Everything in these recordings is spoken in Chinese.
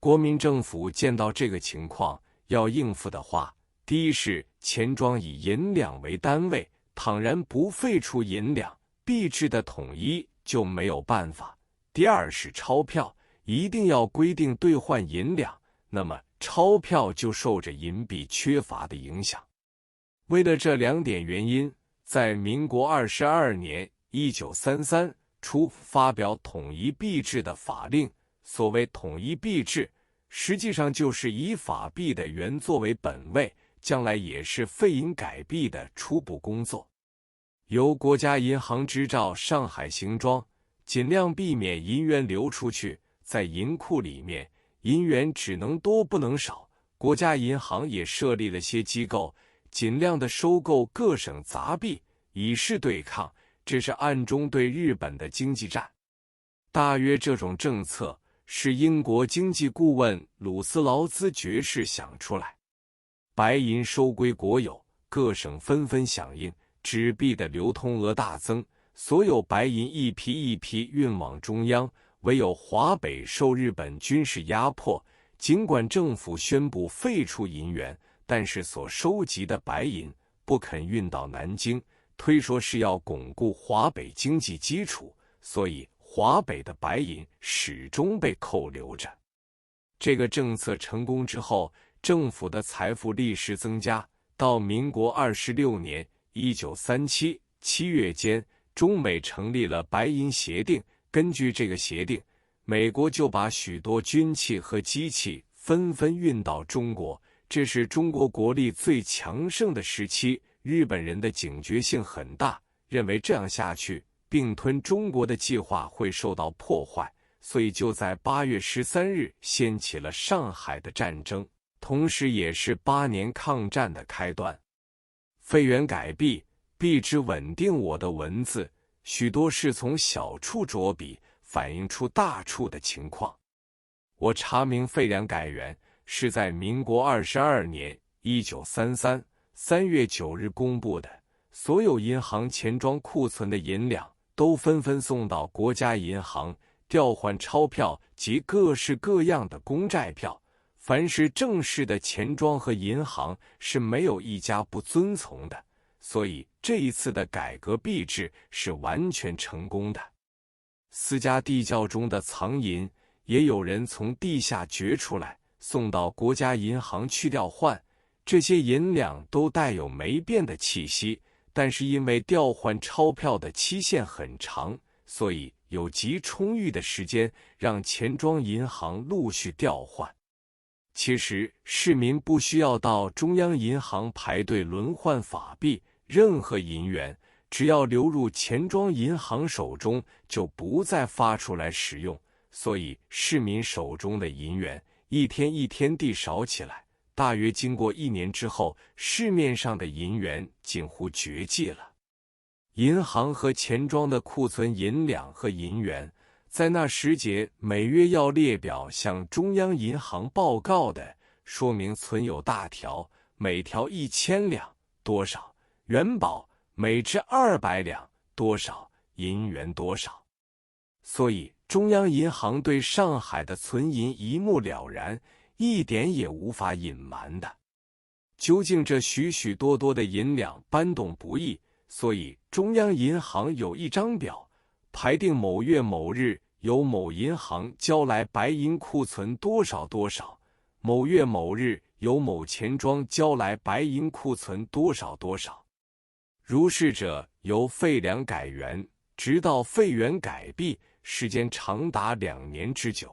国民政府见到这个情况，要应付的话，第一是钱庄以银两为单位，倘然不废除银两，币制的统一就没有办法；第二是钞票一定要规定兑换银两，那么钞票就受着银币缺乏的影响。为了这两点原因，在民国22年1933初发表统一币制的法令。所谓统一币制，实际上就是以法币的原作为本位，将来也是废银改币的初步工作。由国家银行支照上海行庄，尽量避免银元流出去，在银库里面，银元只能多不能少。国家银行也设立了些机构，尽量的收购各省杂币，以示对抗，这是暗中对日本的经济战。大约这种政策是英国经济顾问鲁斯劳兹爵士想出来。白银收归国有，各省纷纷响应，纸币的流通额大增，所有白银一批一批运往中央，唯有华北受日本军事压迫，尽管政府宣布废除银元，但是所收集的白银不肯运到南京，推说是要巩固华北经济基础，所以华北的白银始终被扣留着。这个政策成功之后，政府的财富立时增加。到民国26年1937 7月间，中美成立了白银协定。根据这个协定，美国就把许多军器和机器纷纷运到中国，这是中国国力最强盛的时期。日本人的警觉性很大，认为这样下去并吞中国的计划会受到破坏，所以就在8月13日掀起了上海的战争，同时也是8年抗战的开端。废元改币，币之稳定。我的文字许多是从小处着笔，反映出大处的情况。我查明废元改元是在民国22年1933 3月9日公布的，所有银行钱庄库存的银两都纷纷送到国家银行调换钞票及各式各样的公债票，凡是正式的钱庄和银行是没有一家不遵从的，所以这一次的改革币制是完全成功的。私家地窖中的藏银也有人从地下掘出来，送到国家银行去调换，这些银两都带有霉变的气息，但是因为调换钞票的期限很长，所以有极充裕的时间让钱庄银行陆续调换。其实市民不需要到中央银行排队轮换法币，任何银元只要流入钱庄银行手中，就不再发出来使用，所以市民手中的银元一天一天地少起来。大约经过1年之后，市面上的银元近乎绝迹了。银行和钱庄的库存银两和银元，在那时节每月要列表向中央银行报告的，说明存有大条，每条1000两多少，元宝每只200两多少，银元多少。所以中央银行对上海的存银一目了然，一点也无法隐瞒的。究竟这许许多多的银两搬动不易，所以中央银行有一张表，排定某月某日由某银行交来白银库存多少多少，某月某日由某钱庄交来白银库存多少多少。如是者，由废两改元，直到废元改币，时间长达2年之久。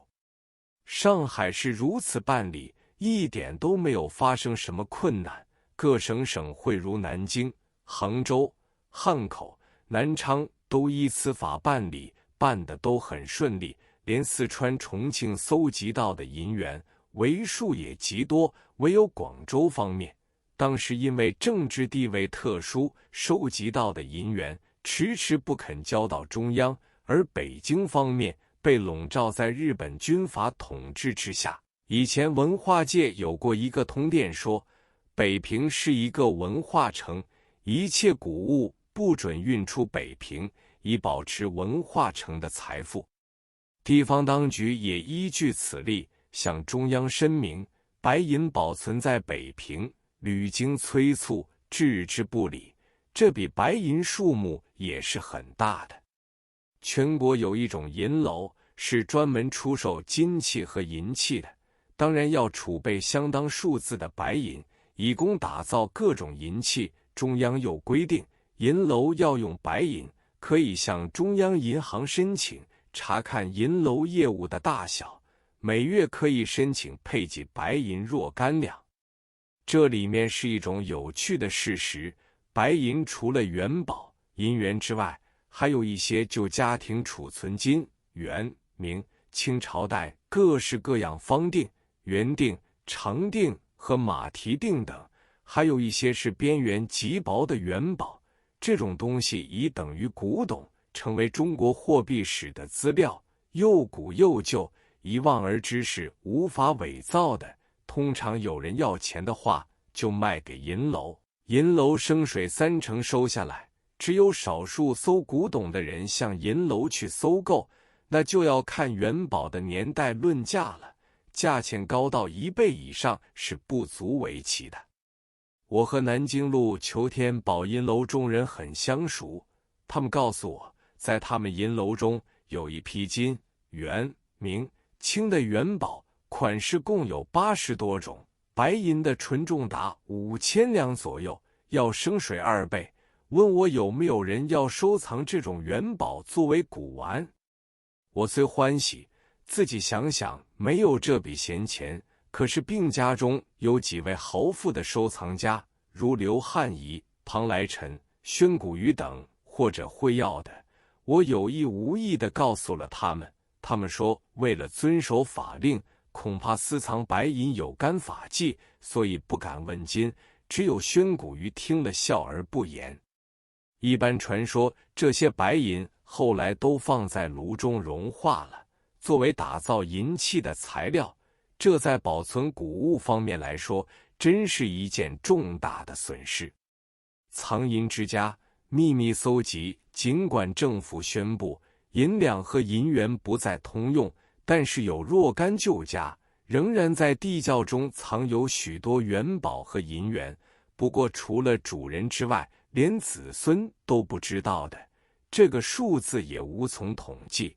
上海是如此办理，一点都没有发生什么困难。各省会如南京、杭州、汉口、南昌都依此法办理，办得都很顺利。连四川、重庆搜集到的银元为数也极多，唯有广州方面，当时因为政治地位特殊，收集到的银元迟迟不肯交到中央，而北京方面被笼罩在日本军阀统治之下。以前文化界有过一个通电说，北平是一个文化城，一切古物不准运出北平，以保持文化城的财富。地方当局也依据此例，向中央申明，白银保存在北平，屡经催促，置之不理。这笔白银数目也是很大的。全国有一种银楼，是专门出售金器和银器的，当然要储备相当数字的白银，以供打造各种银器。中央又规定，银楼要用白银，可以向中央银行申请，查看银楼业务的大小，每月可以申请配给白银若干两。这里面是一种有趣的事实，白银除了元宝、银元之外，还有一些旧家庭储存金，元、明、清朝代各式各样方锭、圆锭、长锭和马蹄锭等，还有一些是边缘极薄的元宝。这种东西已等于古董，成为中国货币史的资料，又古又旧，一望而知是无法伪造的。通常有人要钱的话，就卖给银楼，银楼生水30%收下来。只有少数搜古董的人向银楼去搜购，那就要看元宝的年代论价了，价钱高到1倍以上是不足为奇的。我和南京路求天宝银楼中人很相熟，他们告诉我，在他们银楼中有一批金、元、明、清的元宝，款式共有80多种，白银的纯重达5000两左右，要升水2倍。问我有没有人要收藏这种元宝作为古玩。我虽欢喜，自己想想没有这笔闲钱，可是病家中有几位豪富的收藏家，如刘汉仪、庞来臣、宣古瑜等，或者会要的，我有意无意地告诉了他们。他们说为了遵守法令，恐怕私藏白银有干法纪，所以不敢问津。只有宣古瑜听了笑而不言。一般传说这些白银后来都放在炉中融化了，作为打造银器的材料，这在保存古物方面来说，真是一件重大的损失。藏银之家秘密搜集，尽管政府宣布银两和银元不再通用，但是有若干旧家仍然在地窖中藏有许多元宝和银元，不过除了主人之外，连子孙都不知道的，这个数字也无从统计。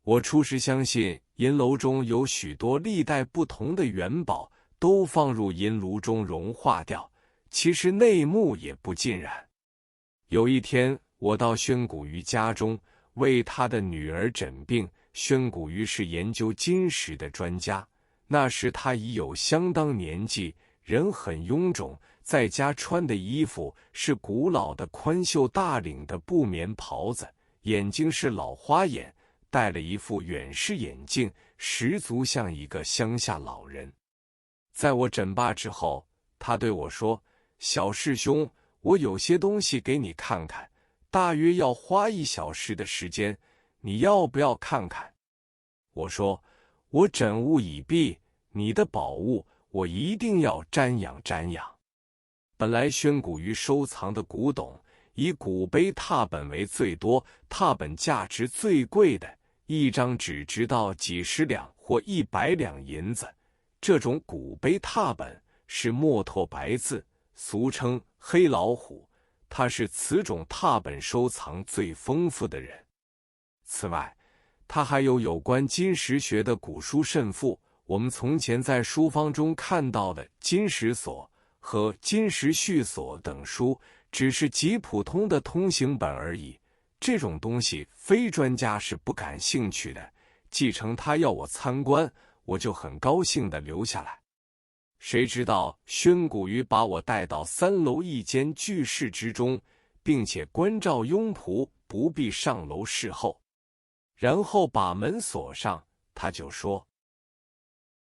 我初时相信银楼中有许多历代不同的元宝都放入银炉中融化掉，其实内幕也不尽然。有一天，我到宣古瑜家中为他的女儿诊病。宣古瑜是研究金石的专家，那时他已有相当年纪，人很臃肿，在家穿的衣服是古老的宽袖大领的布棉袍子，眼睛是老花眼，戴了一副远视眼镜，十足像一个乡下老人。在我诊罢之后，他对我说：“小师兄，我有些东西给你看看，大约要花1小时的时间，你要不要看看？”我说：“我诊物已毕，你的宝物我一定要瞻仰瞻仰。”本来宣古瑜收藏的古董，以古碑拓本为最多，拓本价值最贵的，一张只值到几十两或100两银子。这种古碑拓本是墨拓白字，俗称黑老虎，他是此种拓本收藏最丰富的人。此外，他还有关金石学的古书甚富，我们从前在书坊中看到的《金石所》和《金石序所》等书，只是极普通的通行本而已。这种东西非专家是不感兴趣的。继承他要我参观，我就很高兴地留下来。谁知道宣古瑜把我带到3楼一间巨室之中，并且关照佣仆不必上楼侍候，然后把门锁上。他就说：“